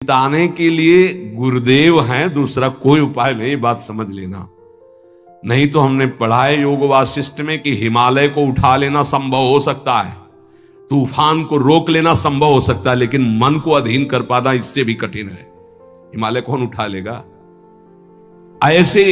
जिताने के लिए गुरुदेव हैं, दूसरा कोई उपाय नहीं, बात समझ लेना। नहीं तो हमने पढ़ा है योग वासिष्ठ में कि हिमालय को उठा लेना संभव हो सकता है, तूफान को रोक लेना संभव हो सकता है, लेकिन मन को अधीन कर पाना इससे भी कठिन है। हिमालय कौन उठा लेगा? ऐसे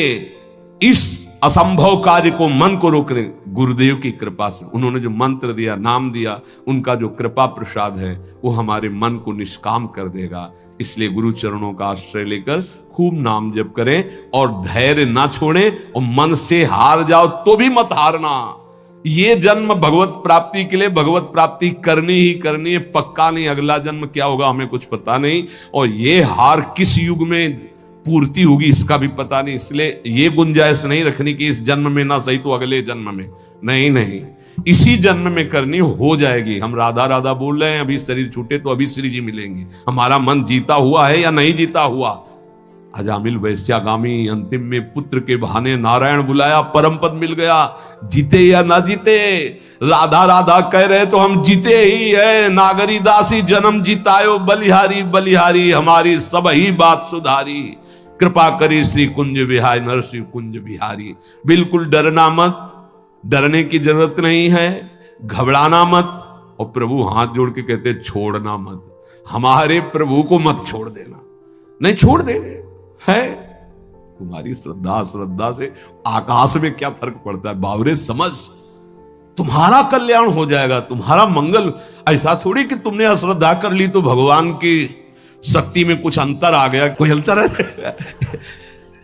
इस असंभव कार्य को मन को रोकने गुरुदेव की कृपा से, उन्होंने जो मंत्र दिया, नाम दिया, उनका जो कृपा प्रसाद है वो हमारे मन को निष्काम कर देगा। इसलिए गुरु चरणों का आश्रय लेकर खूब नाम जप करें और धैर्य ना छोड़ें, और मन से हार जाओ तो भी मत हारना। ये जन्म भगवत प्राप्ति के लिए भगवत प्राप्ति करनी ही करनी है, पक्का नहीं अगला जन्म क्या होगा हमें कुछ पता नहीं, और ये हार किस युग में पूर्ति होगी इसका भी पता नहीं। इसलिए ये गुंजाइश नहीं रखनी कि इस जन्म में ना सही तो अगले जन्म में, नहीं नहीं, इसी जन्म में करनी हो जाएगी। हम राधा राधा बोल रहे हैं, अभी शरीर छूटे तो अभी श्री जी मिलेंगे। हमारा मन जीता हुआ है या नहीं जीता हुआ? अजामिल वैश्यागामी अंतिम में पुत्र के बहाने नारायण बुलाया, परम पद मिल गया। जीते या ना जीते, राधा राधा कह रहे तो हम जीते ही है। नागरी दासी जन्म जीतायो, बलिहारी बलिहारी हमारी सब ही बात सुधारी। कृपा करी श्री कुंज बिहारी नरसिंह कुंज बिहारी। बिल्कुल डरना मत, डरने की जरूरत नहीं है, घबराना मत। और प्रभु हाथ जोड़ के कहते छोड़ना मत, हमारे प्रभु को मत छोड़ देना। नहीं छोड़ दे है, तुम्हारी श्रद्धा से आकाश में क्या फर्क पड़ता है बावरे, समझ, तुम्हारा कल्याण हो जाएगा, तुम्हारा मंगल। ऐसा थोड़ी कि तुमने अश्रद्धा कर ली तो भगवान की शक्ति में कुछ अंतर आ गया, कोई अंतर है?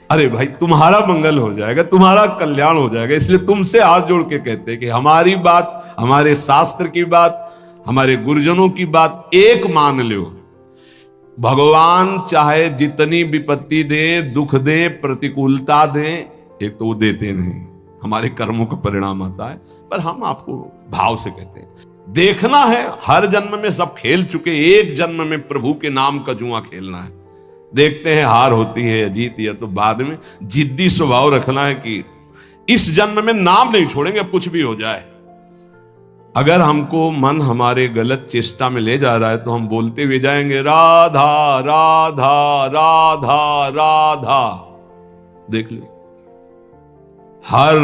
अरे भाई तुम्हारा मंगल हो जाएगा, तुम्हारा कल्याण हो जाएगा। इसलिए तुमसे हाथ जोड़ के कहते हैं कि हमारी बात, हमारे शास्त्र की बात, हमारे गुरुजनों की बात एक मान लो। भगवान चाहे जितनी विपत्ति दे, दुख दे, प्रतिकूलता दे, एक तो वो देते नहीं, हमारे कर्मों का परिणाम आता है, पर हम आपको भाव से कहते हैं। देखना है, हर जन्म में सब खेल चुके, एक जन्म में प्रभु के नाम का जुआ खेलना है। देखते हैं हार होती है या जीती है तो बाद में जिद्दी स्वभाव रखना है कि इस जन्म में नाम नहीं छोड़ेंगे, अब कुछ भी हो जाए। अगर हमको मन हमारे गलत चेष्टा में ले जा रहा है तो हम बोलते हुए जाएंगे राधा राधा राधा राधा। देख लो, हर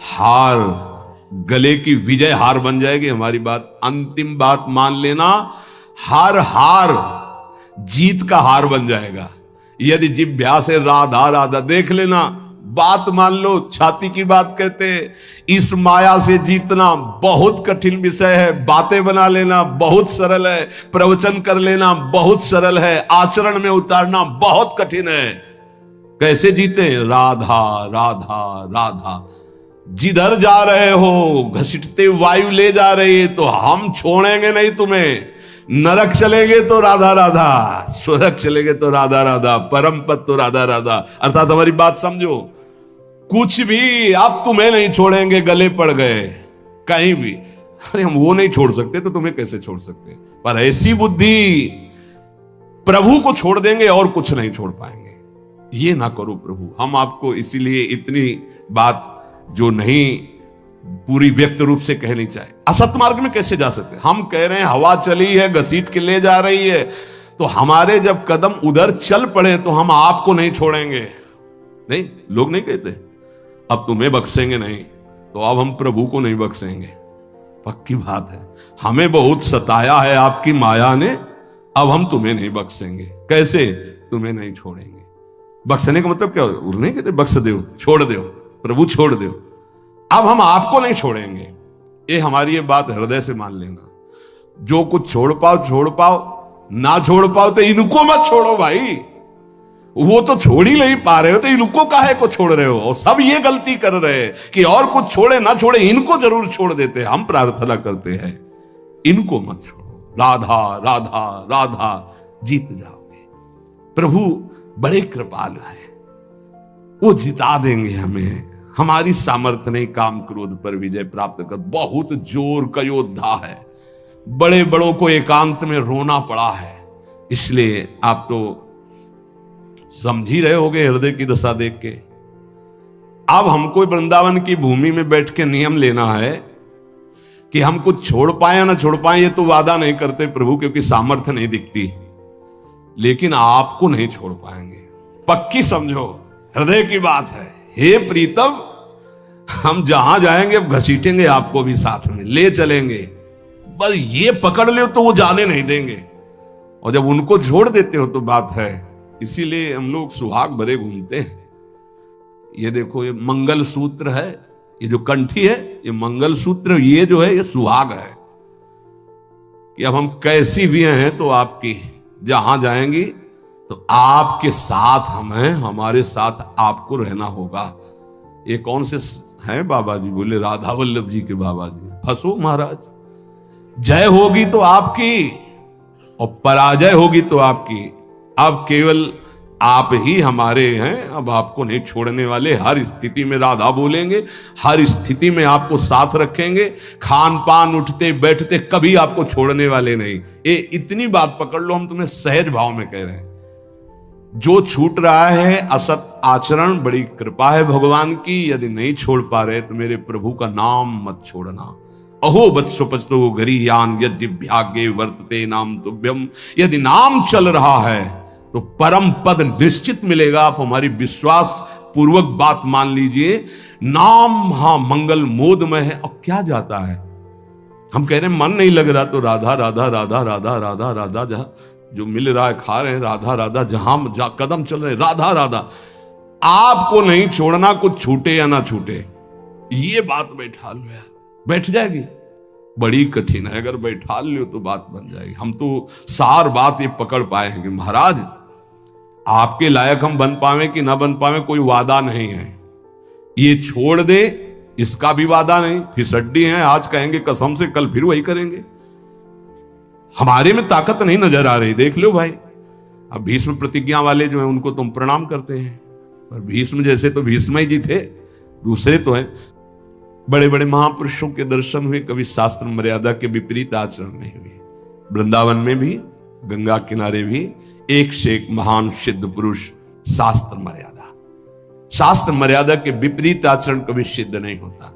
हार गले की विजय हार बन जाएगी हमारी बात। अंतिम बात मान लेना, हर हार जीत का हार बन जाएगा यदि जिभ्या से राधा राधा। देख लेना, बात मान लो, छाती की बात कहते हैं। इस माया से जीतना बहुत कठिन विषय है, बातें बना लेना बहुत सरल है, प्रवचन कर लेना बहुत सरल है, आचरण में उतारना बहुत कठिन है। कैसे जीते? राधा राधा राधा। जिधर जा रहे हो घसीटते वायु ले जा रही है तो हम छोड़ेंगे नहीं तुम्हें। नरक चलेंगे तो राधा राधा, स्वर्ग चलेंगे तो राधा राधा, परम पद तो राधा राधा। अर्थात हमारी बात समझो, कुछ भी अब तुम्हें नहीं छोड़ेंगे, गले पड़ गए कहीं भी। अरे हम वो नहीं छोड़ सकते तो तुम्हें कैसे छोड़ सकते? पर ऐसी बुद्धि, प्रभु को छोड़ देंगे और कुछ नहीं छोड़ पाएंगे। ये ना करो प्रभु। हम आपको इसीलिए इतनी बात जो नहीं पूरी व्यक्त रूप से कहनी चाहिए। असत मार्ग में कैसे जा सकते? हम कह रहे हैं हवा चली है, घसीट के ले जा रही है, तो हमारे जब कदम उधर चल पड़े तो हम आपको नहीं छोड़ेंगे। नहीं, लोग नहीं कहते अब तुम्हें बख्शेंगे नहीं, तो अब हम प्रभु को नहीं बख्शेंगे। पक्की बात है, हमें बहुत सताया है आपकी माया ने, अब हम तुम्हें नहीं बख्शेंगे। कैसे? तुम्हें नहीं छोड़ेंगे। बख्शने का मतलब क्या? नहीं कहते बख्श दो, छोड़ दो, प्रभु छोड़ दो, अब हम आपको नहीं छोड़ेंगे। ये हमारी ये बात हृदय से मान लेना। जो कुछ छोड़ पाओ, ना छोड़ पाओ तो इनको मत छोड़ो भाई। वो तो छोड़ ही नहीं पा रहे हो तो इनको काहे को छोड़ रहे हो? और सब ये गलती कर रहे हैं कि और कुछ छोड़े ना छोड़े, इनको जरूर छोड़ देते हैं। हम प्रार्थना करते हैं इनको मत छोड़ो। राधा राधा राधा, जीत जाओगे। प्रभु बड़े कृपालु है, वो जिता देंगे हमें। हमारी सामर्थ्य नहीं काम क्रोध पर विजय प्राप्त कर। बहुत जोर का योद्धा है, बड़े बड़ों को एकांत में रोना पड़ा है। इसलिए आप तो समझ ही रहे होगे हृदय की दशा देख के। अब हमको वृंदावन की भूमि में बैठ के नियम लेना है कि हम कुछ छोड़ पाए ना छोड़ पाए, ये तो वादा नहीं करते प्रभु, क्योंकि सामर्थ्य नहीं दिखती। लेकिन आपको नहीं छोड़ पाएंगे। पक्की समझो, हृदय की बात है। हे प्रीतम, हम जहां जाएंगे अब घसीटेंगे आपको भी, साथ में ले चलेंगे, बस ये पकड़ लो तो वो जाने नहीं देंगे। और जब उनको छोड़ देते हो तो बात है। इसीलिए हम लोग सुहाग भरे घूमते हैं। ये देखो, ये मंगल सूत्र है, ये जो कंठी है ये मंगल सूत्र, ये जो है ये सुहाग है कि अब हम कैसी भी हैं तो आपकी, जहां जाएंगी तो आपके साथ हम हैं, हमारे साथ आपको रहना होगा। ये कौन से हैं बाबा जी? बोले राधा वल्लभ जी के बाबा जी। फंसो महाराज, जय होगी तो आपकी और पराजय होगी तो आपकी। अब केवल आप ही हमारे हैं, अब आपको नहीं छोड़ने वाले। हर स्थिति में राधा बोलेंगे, हर स्थिति में आपको साथ रखेंगे, खान पान उठते बैठते कभी आपको छोड़ने वाले नहीं। ये इतनी बात पकड़ लो, हम तुम्हें सहज भाव में कह रहे हैं। जो छूट रहा है असत आचरण, बड़ी कृपा है भगवान की। यदि नहीं छोड़ पा रहे तो मेरे प्रभु का नाम मत छोड़ना। अहो वत्सोपस्तो गरीयान यद्यभ्यागे वर्तते नाम तुभ्यम। यदि नाम चल रहा है तो परम पद निश्चित मिलेगा। आप हमारी विश्वास पूर्वक बात मान लीजिए। नाम महामंगल मोदमय है। और क्या जाता है, हम कह रहे हैं मन नहीं लग रहा तो राधा राधा राधा राधा राधा राधा, जहां जो मिल रहा है खा रहे हैं, राधा राधा, जहां कदम चल रहे राधा राधा। आपको नहीं छोड़ना, कुछ छूटे या ना छूटे, ये बात बैठा लो यार, बैठ जाएगी। बड़ी कठिन है, अगर बैठा लो तो बात बन जाएगी। हम तो सार बात ये पकड़ पाए हैं कि महाराज आपके लायक हम बन पावे कि ना बन पावे कोई वादा नहीं है। ये छोड़ दे इसका भी वादा नहीं। फिसड्डी हैं, आज कहेंगे कसम से, कल फिर वही करेंगे। हमारे में ताकत नहीं नजर आ रही, देख लो भाई। अब भीष्म प्रतिज्ञा वाले जो हैं उनको तुम प्रणाम करते हैं, पर भीष्म जैसे तो भीष्म ही जी थे, दूसरे तो हैं। बड़े बड़े महापुरुषों के दर्शन हुए, कभी शास्त्र मर्यादा के विपरीत आचरण नहीं हुए। वृंदावन में भी, गंगा किनारे भी एक से एक महान सिद्ध पुरुष। शास्त्र मर्यादा के विपरीत आचरण कभी सिद्ध नहीं होता।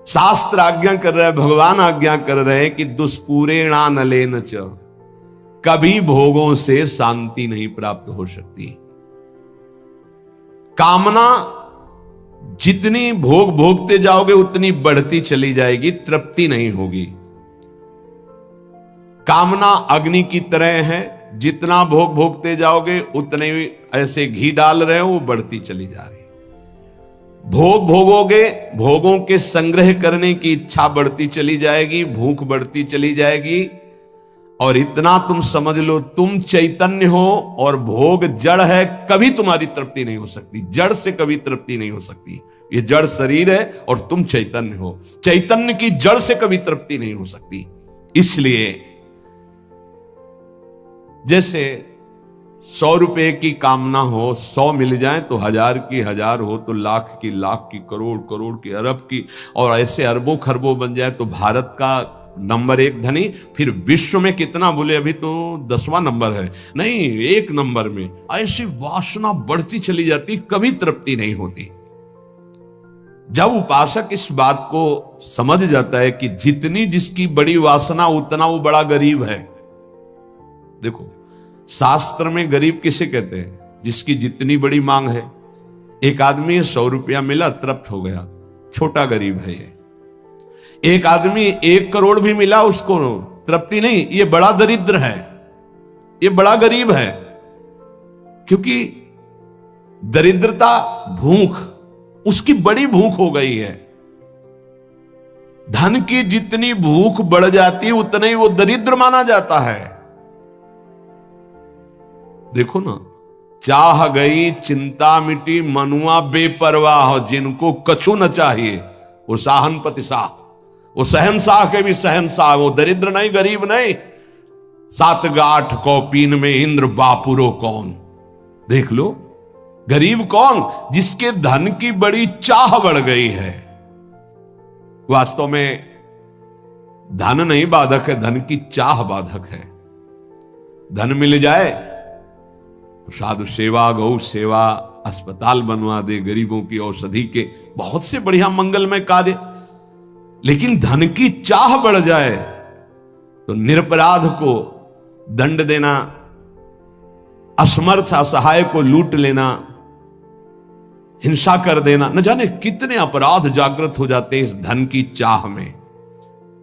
शास्त्र आज्ञा कर रहा है, भगवान आज्ञा कर रहे हैं कि दुष्पूरेणानलेन च, कभी भोगों से शांति नहीं प्राप्त हो सकती। कामना जितनी भोग भोगते जाओगे उतनी बढ़ती चली जाएगी, तृप्ति नहीं होगी। कामना अग्नि की तरह है, जितना भोग भोगते जाओगे उतने ऐसे घी डाल रहे हो, वो बढ़ती चली जा रही। भोग भोगोगे, भोगों के संग्रह करने की इच्छा बढ़ती चली जाएगी, भूख बढ़ती चली जाएगी। और इतना तुम समझ लो, तुम चैतन्य हो और भोग जड़ है, कभी तुम्हारी तृप्ति नहीं हो सकती। जड़ से कभी तृप्ति नहीं हो सकती। ये जड़ शरीर है और तुम चैतन्य हो, चैतन्य की जड़ से कभी तृप्ति नहीं हो सकती। इसलिए जैसे 100 रुपए की कामना हो, 100 मिल जाए तो 1000 की, 1000 हो तो लाख की, लाख की, करोड़, करोड़ की, अरब की, और ऐसे अरबों खरबों बन जाए तो भारत का नंबर 1 धनी। फिर विश्व में कितना बोले, अभी तो 10वां नंबर है, नहीं 1 नंबर में। ऐसी वासना बढ़ती चली जाती, कभी तृप्ति नहीं होती। जब उपासक इस बात को समझ जाता है कि जितनी जिसकी बड़ी वासना उतना वो बड़ा गरीब है। देखो शास्त्र में गरीब किसे कहते हैं? जिसकी जितनी बड़ी मांग है। एक आदमी 100 रुपया मिला, तृप्त हो गया, छोटा गरीब है ये। एक आदमी 1 करोड़ भी मिला, उसको तृप्ति नहीं, ये बड़ा दरिद्र है, ये बड़ा गरीब है। क्योंकि दरिद्रता भूख, उसकी बड़ी भूख हो गई है। धन की जितनी भूख बढ़ जाती है उतना ही वो दरिद्र माना जाता है। देखो ना, चाह गई चिंता मिटी, मनुआ बेपरवाह, जिनको कछु न चाहिए वो साहनपति शाह, वो शहनशाह के भी शहनशाह, वो दरिद्र नहीं, गरीब नहीं। 7 गांठ कौपीन में इंद्र बापुरो कौन। देख लो, गरीब कौन? जिसके धन की बड़ी चाह बढ़ गई है। वास्तव में धन नहीं बाधक है, धन की चाह बाधक है। धन मिल जाए तो साधु सेवा, गौ सेवा, अस्पताल बनवा दे, गरीबों की औषधि के बहुत से बढ़िया मंगलमय कार्य। लेकिन धन की चाह बढ़ जाए तो निरपराध को दंड देना असमर्थ असहाय को लूट लेना, हिंसा कर देना, न जाने कितने अपराध जागृत हो जाते हैं इस धन की चाह में।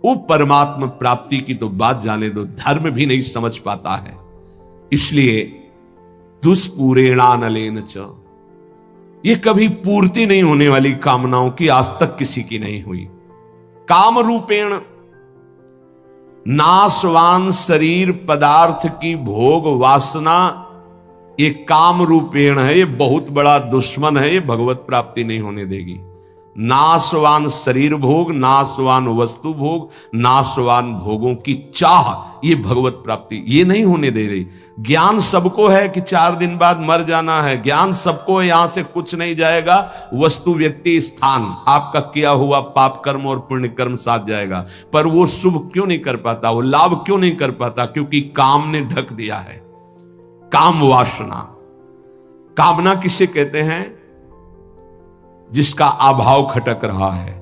वो परमात्मा प्राप्ति की तो बात जाने दो, धर्म भी नहीं समझ पाता है। इसलिए दुष्पूरेणानलेन च, ये कभी पूर्ति नहीं होने वाली कामनाओं की आज तक किसी की नहीं हुई। काम रूपेण नाशवान शरीर पदार्थ की भोग वासना, ये काम रूपेण है, ये बहुत बड़ा दुश्मन है, ये भगवत प्राप्ति नहीं होने देगी। नाशवान शरीर भोग, नाशवान वस्तु भोग, नाशवान भोगों की चाह, ये भगवत प्राप्ति ये नहीं होने दे रही। ज्ञान सबको है कि 4 दिन बाद मर जाना है, ज्ञान सबको है, यहां से कुछ नहीं जाएगा, वस्तु व्यक्ति स्थान आपका किया हुआ पाप कर्म और पुण्य कर्म साथ जाएगा। पर वो शुभ क्यों नहीं कर पाता, वो लाभ क्यों नहीं कर पाता? क्योंकि काम ने ढक दिया है। काम वासना, कामना किसे कहते हैं? जिसका अभाव खटक रहा है।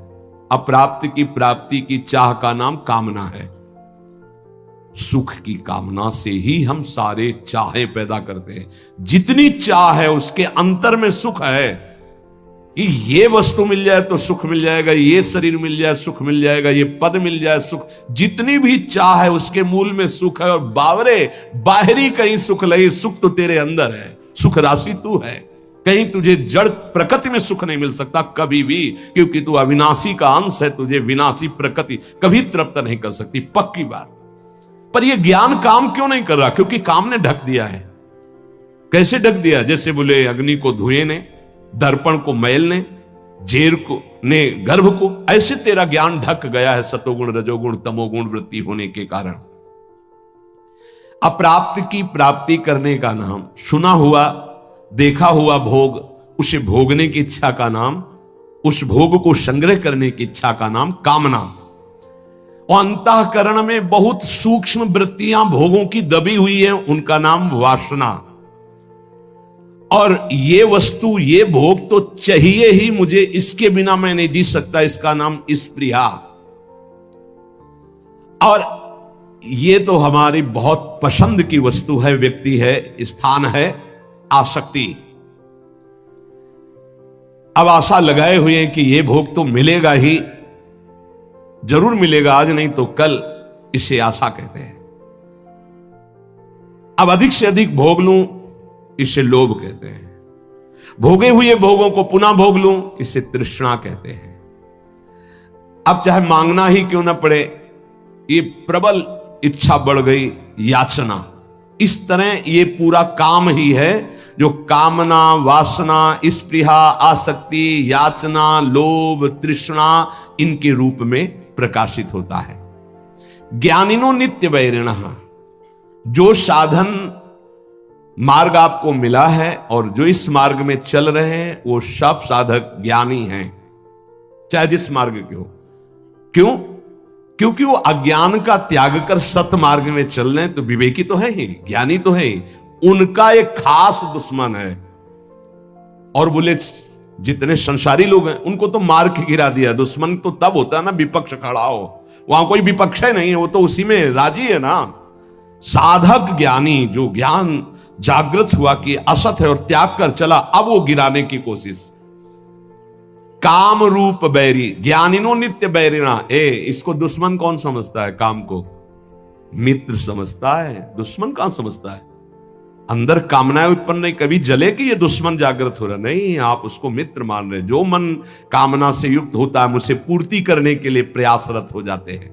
अप्राप्त की प्राप्ति की चाह का नाम कामना है। सुख की कामना से ही हम सारे चाहे पैदा करते हैं। जितनी चाह है उसके अंतर में सुख है कि ये वस्तु मिल जाए तो सुख मिल जाएगा, ये शरीर मिल जाए सुख मिल जाएगा, ये पद मिल जाए सुख। जितनी भी चाह है उसके मूल में सुख है। और बावरे बाहरी कहीं सुख नहीं, सुख तो तेरे अंदर है, सुख राशि तू है। कहीं तुझे जड़ प्रकृति में सुख नहीं मिल सकता कभी भी, क्योंकि तू अविनाशी का अंश है। तुझे विनाशी प्रकृति कभी तृप्त नहीं कर सकती, पक्की बात। पर यह ज्ञान काम क्यों नहीं कर रहा? क्योंकि काम ने ढक दिया है। कैसे ढक दिया? जैसे बोले अग्नि को धुएं ने, दर्पण को मैल ने, जेर को ने गर्भ को, ऐसे तेरा ज्ञान ढक गया है सतोगुण रजोगुण तमोगुण वृत्ति होने के कारण। अप्राप्त की प्राप्ति करने का नाम, सुना हुआ देखा हुआ भोग, उसे भोगने की इच्छा का नाम, उस भोग को संग्रह करने की इच्छा का नाम कामना। और अंतःकरण में बहुत सूक्ष्म वृत्तियां भोगों की दबी हुई है, उनका नाम वासना। और ये वस्तु ये भोग तो चाहिए ही मुझे, इसके बिना मैं नहीं जी सकता, इसका नाम स्पृहा। और ये तो हमारी बहुत पसंद की वस्तु है, व्यक्ति है, स्थान है, आसक्ति। अब आशा लगाए हुए हैं कि ये भोग तो मिलेगा ही, जरूर मिलेगा, आज नहीं तो कल, इसे आशा कहते हैं। अब अधिक से अधिक भोग लूं, इसे लोभ कहते हैं। भोगे हुए भोगों को पुनः भोग लूं, इसे तृष्णा कहते हैं। अब चाहे मांगना ही क्यों ना पड़े, ये प्रबल इच्छा बढ़ गई, याचना। इस तरह ये पूरा काम ही है जो कामना, वासना, स्पृहा, आसक्ति, याचना, लोभ, तृष्णा इनके रूप में प्रकाशित होता है। ज्ञानिनो नित्य वैरिणः, जो साधन मार्ग आपको मिला है और जो इस मार्ग में चल रहे हैं वो सब साधक ज्ञानी हैं, चाहे जिस मार्ग के हो। क्यों? क्योंकि वो अज्ञान का त्याग कर सत मार्ग में चल रहे हैं, तो विवेकी तो है ही, ज्ञानी तो है ही। उनका एक खास दुश्मन है। और बोले जितने संसारी लोग हैं उनको तो मार के गिरा दिया। दुश्मन तो तब होता है ना विपक्ष खड़ा हो, वहां कोई विपक्ष नहीं है, वो तो उसी में राजी है ना। साधक ज्ञानी, जो ज्ञान जागृत हुआ कि असत है और त्याग कर चला, अब वो गिराने की कोशिश। काम रूप बैरी, ज्ञानिनो नित्य बैरिणा। इसको दुश्मन कौन समझता है? काम को मित्र समझता है, दुश्मन कहां समझता है? अंदर कामनाएं उत्पन्न नहीं, कभी जले कि ये दुश्मन जागृत हो रहा नहीं, आप उसको मित्र मान रहे। जो मन कामना से युक्त होता है, मुझसे पूर्ति करने के लिए प्रयासरत हो जाते हैं।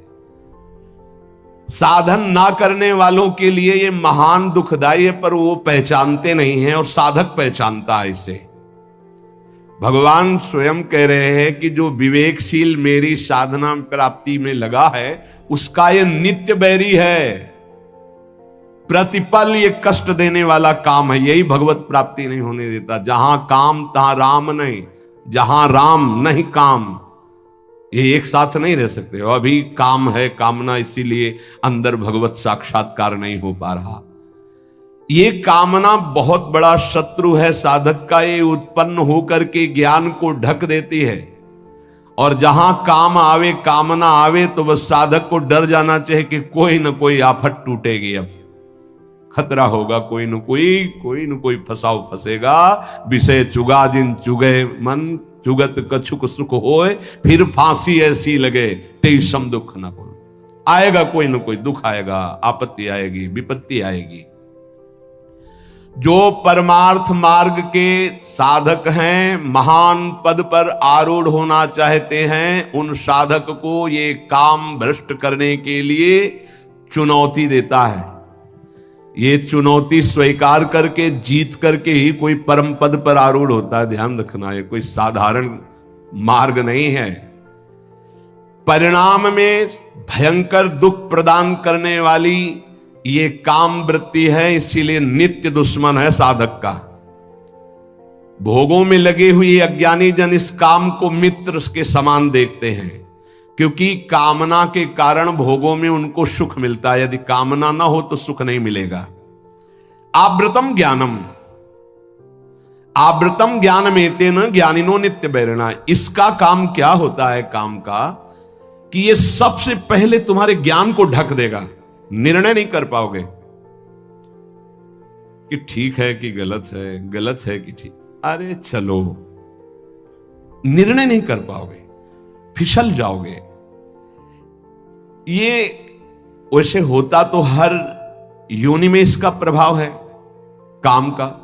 साधन ना करने वालों के लिए ये महान दुखदाई है, पर वो पहचानते नहीं हैं और साधक पहचानता है इसे। भगवान स्वयं कह रहे हैं कि जो विवेकशील मेरी साधना प्राप्ति में लगा है, उसका ये नित्य बैरी है। प्रतिपल ये कष्ट देने वाला काम है, यही भगवत प्राप्ति नहीं होने देता। जहां काम तहां राम नहीं, जहां राम नहीं काम, ये एक साथ नहीं रह सकते। और अभी काम है, कामना, इसीलिए अंदर भगवत साक्षात्कार नहीं हो पा रहा। ये कामना बहुत बड़ा शत्रु है साधक का। ये उत्पन्न होकर के ज्ञान को ढक देती है। और जहां काम आवे, कामना आवे, तो बस साधक को डर जाना चाहिए कि कोई ना कोई आफत टूटेगी। अब खतरा होगा, कोई न कोई फसाव फंसेगा। विषय चुगा जिन चुगे मन, चुगत कछुक सुख होए, फिर फांसी ऐसी लगे ते सम दुख न हो। आएगा कोई न कोई दुख आएगा, आपत्ति आएगी, विपत्ति आएगी। जो परमार्थ मार्ग के साधक हैं, महान पद पर आरूढ़ होना चाहते हैं, उन साधक को ये काम भ्रष्ट करने के लिए चुनौती देता है। ये चुनौती स्वीकार करके, जीत करके ही कोई परम पद पर आरूढ़ होता है। ध्यान रखना, ये कोई साधारण मार्ग नहीं है। परिणाम में भयंकर दुख प्रदान करने वाली ये काम वृत्ति है, इसीलिए नित्य दुश्मन है साधक का। भोगों में लगे हुए अज्ञानी जन इस काम को मित्र के समान देखते हैं, क्योंकि कामना के कारण भोगों में उनको सुख मिलता है। यदि कामना ना हो तो सुख नहीं मिलेगा। आवृतम ज्ञानम, आवृतम ज्ञान में तेन ज्ञानिनो नित्य बैरिणा। इसका काम क्या होता है? काम का कि ये सबसे पहले तुम्हारे ज्ञान को ढक देगा। निर्णय नहीं कर पाओगे कि ठीक है कि गलत है, गलत है कि ठीक। अरे चलो, निर्णय नहीं कर पाओगे, फिसल जाओगे। ये वैसे होता तो हर योनि में इसका प्रभाव है, काम का।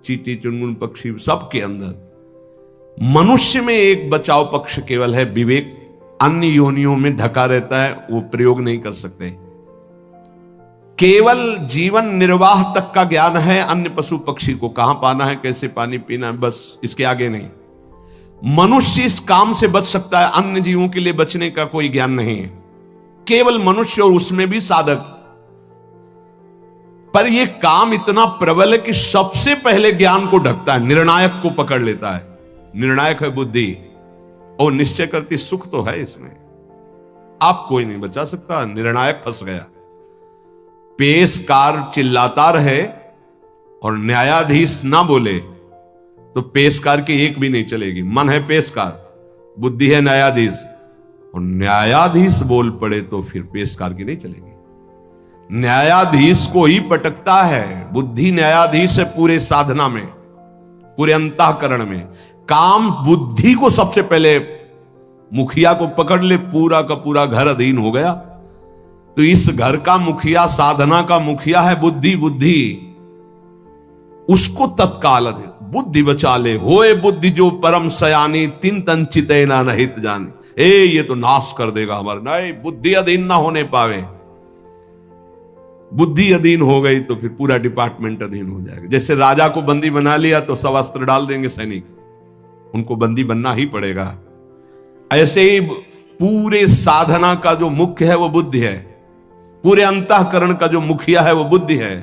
चींटी, चुनमुन, पक्षी सबके अंदर। मनुष्य में एक बचाव पक्ष केवल है, विवेक। अन्य योनियों में ढका रहता है, वो प्रयोग नहीं कर सकते। केवल जीवन निर्वाह तक का ज्ञान है। अन्य पशु पक्षी को कहां पाना है, कैसे पानी पीना है, बस इसके आगे नहीं। मनुष्य इस काम से बच सकता है, अन्य जीवों के लिए बचने का कोई ज्ञान नहीं है। केवल मनुष्य, और उसमें भी साधक। पर यह काम इतना प्रबल है कि सबसे पहले ज्ञान को ढकता है, निर्णायक को पकड़ लेता है। निर्णायक है बुद्धि, और निश्चय करती सुख तो है इसमें। आप कोई नहीं बचा सकता, निर्णायक फंस गया। पेशकार चिल्लाता रहे और न्यायाधीश ना बोले तो पेशकार की एक भी नहीं चलेगी। मन है पेशकार, बुद्धि है न्यायाधीश, और न्यायाधीश बोल पड़े तो फिर पेशकार की नहीं चलेगी। न्यायाधीश को ही पटकता है। बुद्धि न्यायाधीश है पूरे साधना में, पूरे अंतःकरण में। काम बुद्धि को सबसे पहले, मुखिया को पकड़ ले, पूरा का पूरा घर अधीन हो गया। तो इस घर का मुखिया, साधना का मुखिया है बुद्धि। बुद्धि उसको तत्काल बुद्धि बचा ले। होए बुद्धि जो परम सयानी, तिन तन चिते ना नहित जाने। ये तो नाश कर देगा हमारा। नहीं, बुद्धि अधीन ना होने पावे। बुद्धि अधीन हो गई तो फिर पूरा डिपार्टमेंट अधीन हो जाएगा। जैसे राजा को बंदी बना लिया तो सब अस्त्र डाल देंगे सैनिक, उनको बंदी बनना ही पड़ेगा। ऐसे ही पूरे साधना का जो मुख्य है वो बुद्धि है, पूरे अंतःकरण का जो मुखिया है वो बुद्धि है।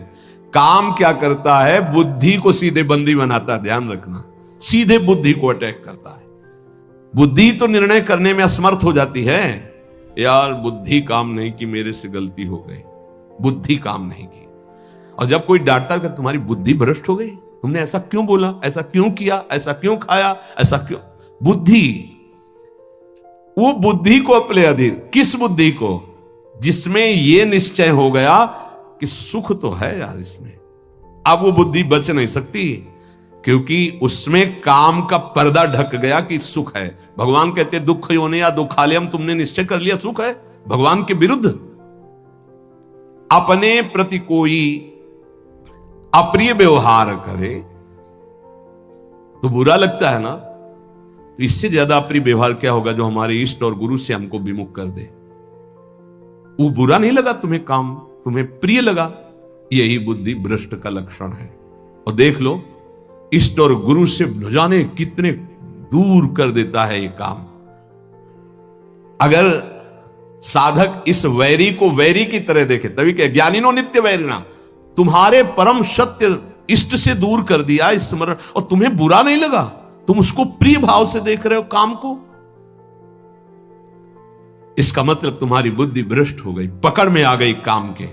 काम क्या करता है? बुद्धि को सीधे बंदी बनाता है। ध्यान रखना, सीधे बुद्धि को अटैक करता है। बुद्धि तो निर्णय करने में असमर्थ हो जाती है। यार बुद्धि काम नहीं की, मेरे से गलती हो गई, बुद्धि काम नहीं की। और जब कोई डांटता कि तुम्हारी बुद्धि भ्रष्ट हो गई, तुमने ऐसा क्यों बोला, ऐसा क्यों किया, ऐसा क्यों खाया, ऐसा क्यों। बुद्धि, वो बुद्धि को अपने अधीन। किस बुद्धि को? जिसमें यह निश्चय हो गया कि सुख तो है यार इसमें। अब वो बुद्धि बच नहीं सकती, क्योंकि उसमें काम का पर्दा ढक गया कि सुख है। भगवान कहते दुख योनि या दुखालयम, तुमने निश्चय कर लिया सुख है। भगवान के विरुद्ध अपने प्रति कोई अप्रिय व्यवहार करे तो बुरा लगता है ना। तो इससे ज्यादा अप्रिय व्यवहार क्या होगा जो हमारे इष्ट और गुरु से हमको विमुख कर दे। वो बुरा नहीं लगा तुम्हें, काम तुम्हें प्रिय लगा, यही बुद्धि भ्रष्ट का लक्षण है। और देख लो, इष्ट और गुरु से न जाने कितने दूर कर देता है ये काम। अगर साधक इस वैरी को वैरी की तरह देखे, तभी क्या ज्ञानिनो नित्य वैरिणा, तुम्हारे परम सत्य इष्ट से दूर कर दिया स्मरण, और तुम्हें बुरा नहीं लगा, तुम उसको प्रिय भाव से देख रहे हो काम को, इसका मतलब तुम्हारी बुद्धि भ्रष्ट हो गई, पकड़ में आ गई काम के।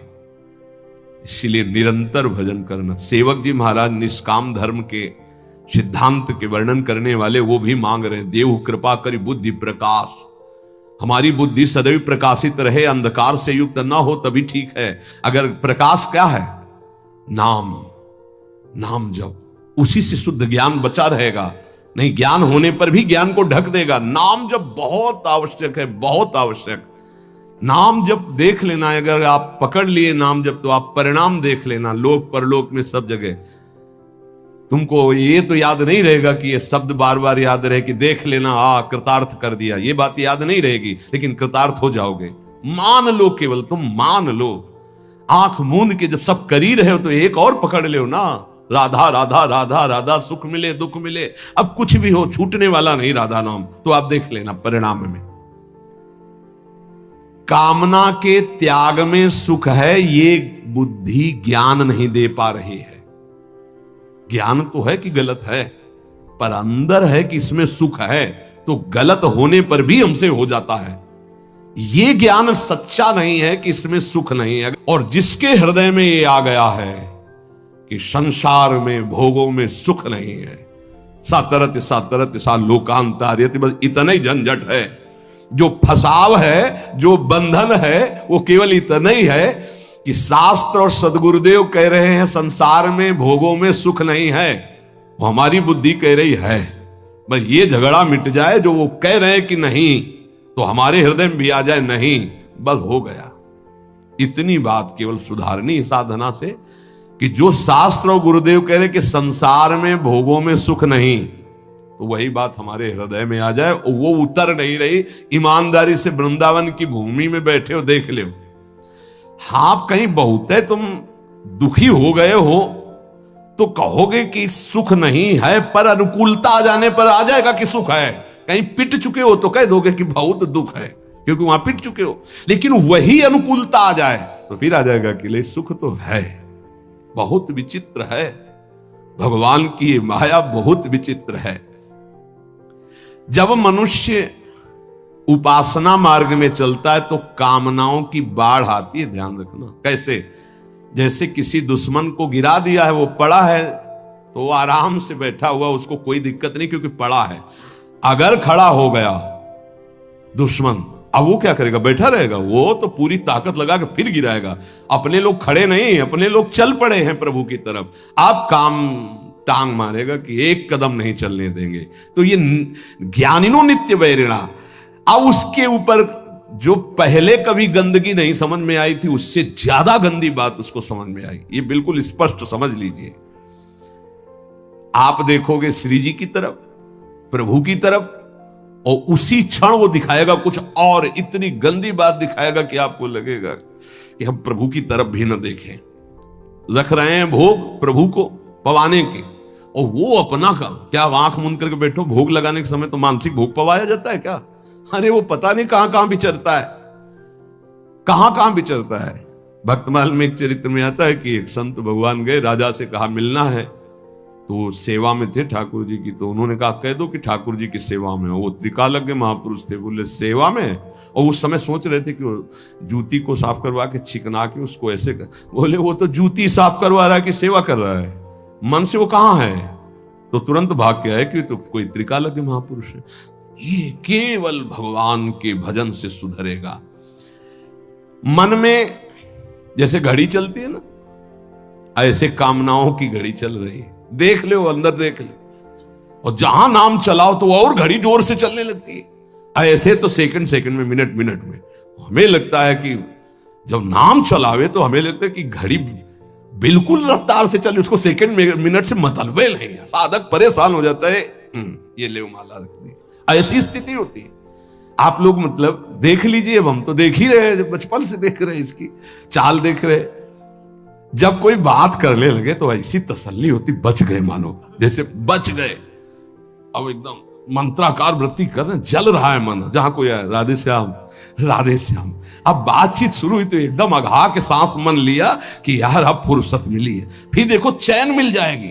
इसलिए निरंतर भजन करना। सेवक जी महाराज निष्काम धर्म के सिद्धांत के वर्णन करने वाले वो भी मांग रहे हैं, देव कृपा करी बुद्धि प्रकाश। हमारी बुद्धि सदैव प्रकाशित रहे, अंधकार से युक्त ना हो तभी ठीक है। अगर प्रकाश क्या है? नाम, नाम जप, उसी से शुद्ध ज्ञान बचा रहेगा। नहीं, ज्ञान होने पर भी ज्ञान को ढक देगा। नाम जप बहुत आवश्यक है, बहुत आवश्यक। नाम जप देख लेना, अगर आप पकड़ लिए नाम जप तो आप परिणाम देख लेना, लोक परलोक में सब जगह। तुमको ये तो याद नहीं रहेगा कि ये शब्द बार बार याद रहे कि देख लेना, कृतार्थ कर दिया, ये बात याद नहीं रहेगी, लेकिन कृतार्थ हो जाओगे। मान लो, केवल तुम मान लो। आंख मूंद के जब सब कर ही रहे हो तो एक और पकड़ लो ना, राधा राधा राधा राधा, सुख मिले दुख मिले, अब कुछ भी हो छूटने वाला नहीं राधा नाम। तो आप देख लेना परिणाम में। कामना के त्याग में सुख है, ये बुद्धि ज्ञान नहीं दे पा रही है। ज्ञान तो है कि गलत है, पर अंदर है कि इसमें सुख है, तो गलत होने पर भी हमसे हो जाता है। ये ज्ञान सच्चा नहीं है कि इसमें सुख नहीं है। और जिसके हृदय में ये आ गया है कि संसार में भोगों में सुख नहीं है, सातरत सातरत सा लोकांतार्यति, बस इतना ही झंझट है। जो फसाव है, जो बंधन है, वो केवल इतना ही है कि शास्त्र और सदगुरुदेव कह रहे हैं संसार में भोगों में सुख नहीं है, वो हमारी बुद्धि कह रही है। बस ये झगड़ा मिट जाए, जो वो कह रहे हैं कि नहीं, तो हमारे हृदय में भी आ जाए नहीं, बस हो गया। इतनी बात केवल सुधारनी साधना से कि जो शास्त्र और गुरुदेव कह रहे कि संसार में भोगों में सुख नहीं, तो वही बात हमारे हृदय में आ जाए। वो उतर नहीं रही। ईमानदारी से वृंदावन की भूमि में बैठे हो, देख लो। हाँ, कहीं बहुत है तुम दुखी हो गए हो तो कहोगे कि सुख नहीं है, पर अनुकूलता आ जाने पर आ जाएगा कि सुख है। कहीं पिट चुके हो तो कह दोगे कि बहुत दुख है, क्योंकि वहां पिट चुके हो। लेकिन वही अनुकूलता आ जाए तो फिर आ जाएगा कि ले सुख तो है। बहुत विचित्र है, भगवान की ये माया बहुत विचित्र है। जब मनुष्य उपासना मार्ग में चलता है तो कामनाओं की बाढ़ आती है, ध्यान रखना। कैसे? जैसे किसी दुश्मन को गिरा दिया है, वो पड़ा है तो वो आराम से बैठा हुआ, उसको कोई दिक्कत नहीं क्योंकि पड़ा है। अगर खड़ा हो गया दुश्मन, अब वो क्या करेगा? बैठा रहेगा? वो तो पूरी ताकत लगा के फिर गिराएगा। अपने लोग खड़े नहीं, अपने लोग चल पड़े हैं प्रभु की तरफ। आप काम टांग मारेगा कि एक कदम नहीं चलने देंगे। तो ये ज्ञानिनो नित्य वैरिणा। अब उसके ऊपर जो पहले कभी गंदगी नहीं समझ में आई थी, उससे ज्यादा गंदी बात उसको समझ में आई। ये बिल्कुल स्पष्ट समझ लीजिए। आप देखोगे श्री जी की तरफ, प्रभु की तरफ, और उसी क्षण वो दिखाएगा कुछ और, इतनी गंदी बात दिखाएगा कि आपको लगेगा कि हम प्रभु की तरफ भी न देखें। रख रहे हैं भोग प्रभु को पवाने के, और वो अपना का क्या आंख मूंद करके बैठो। भोग लगाने के समय तो मानसिक भोग पवाया जाता है क्या? अरे वो पता नहीं कहां कहां विचरता है, कहां कहां विचरता है। भक्तमाल में एक चरित्र में आता है कि एक संत भगवान गए, राजा से कहा मिलना है, तो सेवा में थे ठाकुर जी की। तो उन्होंने कहा कह दो कि ठाकुर जी की सेवा में हो। वो त्रिकालज्ञ महापुरुष थे, बोले सेवा में? और उस समय सोच रहे थे कि वो जूती को साफ करवा के चिकना के उसको ऐसे कर। बोले वो तो जूती साफ करवा रहा है कि सेवा कर रहा है, मन से वो कहां है? तो तुरंत भाग के आए कि तो कोई त्रिकालज्ञ महापुरुष है। ये केवल भगवान के भजन से सुधरेगा। मन में जैसे घड़ी चलती है ना, ऐसे कामनाओं की घड़ी चल रही है। देख ले, वो अंदर देख ले, और जहां नाम चलाओ तो और घड़ी जोर से चलने लगती है। ऐसे तो सेकंड सेकंड में, मिनट मिनट में। हमें लगता है कि जब नाम चलावे तो हमें लगता है कि घड़ी बिल्कुल रफ्तार से चले, उसको सेकंड मिनट से मतलब नहीं। साधक परेशान हो जाता है, ये ले माला रख दी। ऐसी स्थिति होती है। आप लोग मतलब देख लीजिए, अब हम तो देख ही रहे हैं, बचपन से देख रहे हैं, इसकी चाल देख रहे। जब कोई बात करने लगे तो ऐसी तसल्ली होती, बच गए, मानो जैसे बच गए। अब एकदम मंत्राकार वृत्ति कर रहे, जल रहा है मन, जहां कोई आए राधे श्याम राधे श्याम। अब बातचीत शुरू हुई तो एकदम अघा के सांस मन लिया कि यार अब फुर्सत मिली है। फिर देखो चैन मिल जाएगी,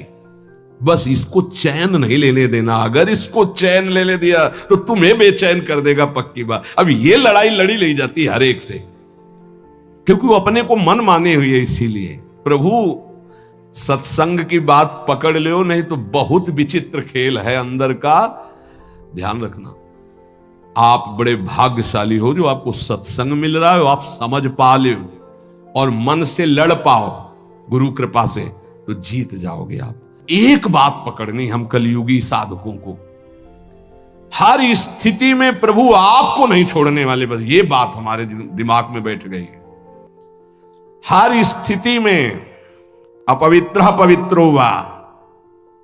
बस इसको चैन नहीं लेने देना। अगर इसको चैन लेने दिया तो तुम्हें बेचैन कर देगा, पक्की बात। अब ये लड़ाई लड़ी ले जाती है हर एक से, क्योंकि वो अपने को मन माने हुए। इसीलिए प्रभु सत्संग की बात पकड़ लो, नहीं तो बहुत विचित्र खेल है अंदर का। ध्यान रखना, आप बड़े भाग्यशाली हो जो आपको सत्संग मिल रहा है, आप समझ पा लो और मन से लड़ पाओ। गुरु कृपा से, तो जीत जाओगे आप। एक बात पकड़नी हम कलयुगी साधकों को, हर स्थिति में प्रभु आपको नहीं छोड़ने वाले, बस ये बात हमारे दिमाग में बैठ गई है। हर स्थिति में अपवित्र पवित्रो वा,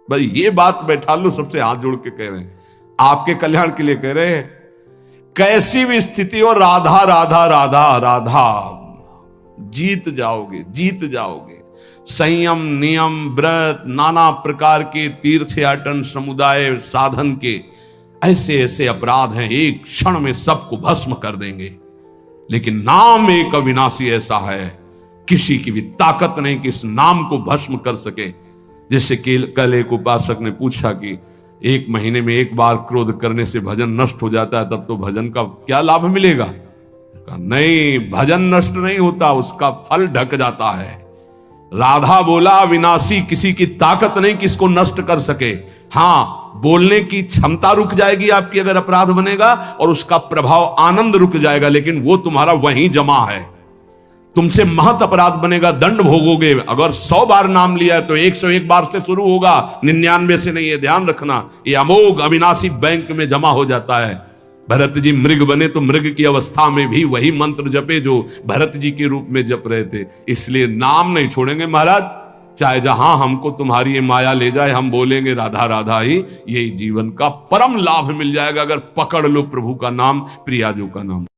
बस ये बात बैठा लो, सबसे हाथ जोड़ के कह रहे हैं, आपके कल्याण के लिए कह रहे हैं। कैसी भी स्थिति हो, राधा राधा राधा राधा, जीत जाओगे, जीत जाओगे। संयम, नियम, व्रत, नाना प्रकार के तीर्थयाटन, समुदाय साधन के ऐसे ऐसे अपराध हैं, एक क्षण में सबको भस्म कर देंगे। लेकिन नाम एक अविनाशी ऐसा है, किसी की भी ताकत नहीं कि इस नाम को भस्म कर सके। जैसे कल एक उपासक ने पूछा कि 1 महीने में 1 बार क्रोध करने से भजन नष्ट हो जाता है, तब तो भजन का क्या लाभ मिलेगा? कहा नहीं, भजन नष्ट नहीं होता, उसका फल ढक जाता है। राधा बोला विनाशी, किसी की ताकत नहीं कि इसको नष्ट कर सके। हां, बोलने की क्षमता रुक जाएगी आपकी अगर अपराध बनेगा, और उसका प्रभाव आनंद रुक जाएगा, लेकिन वो तुम्हारा वहीं जमा है। तुमसे महत अपराध बनेगा, दंड भोगोगे। अगर 100 बार नाम लिया है तो 101 बार से शुरू होगा, 99 से नहीं, ये ध्यान रखना। ये अमोघ अविनाशी बैंक में जमा हो जाता है। भरत जी मृग बने तो मृग की अवस्था में भी वही मंत्र जपे जो भरत जी के रूप में जप रहे थे। इसलिए नाम नहीं छोड़ेंगे महाराज, चाहे जहां हमको तुम्हारी ये माया ले जाए, हम बोलेंगे राधा राधा ही, यही जीवन का परम लाभ मिल जाएगा अगर पकड़ लो प्रभु का नाम, प्रियाजू का नाम।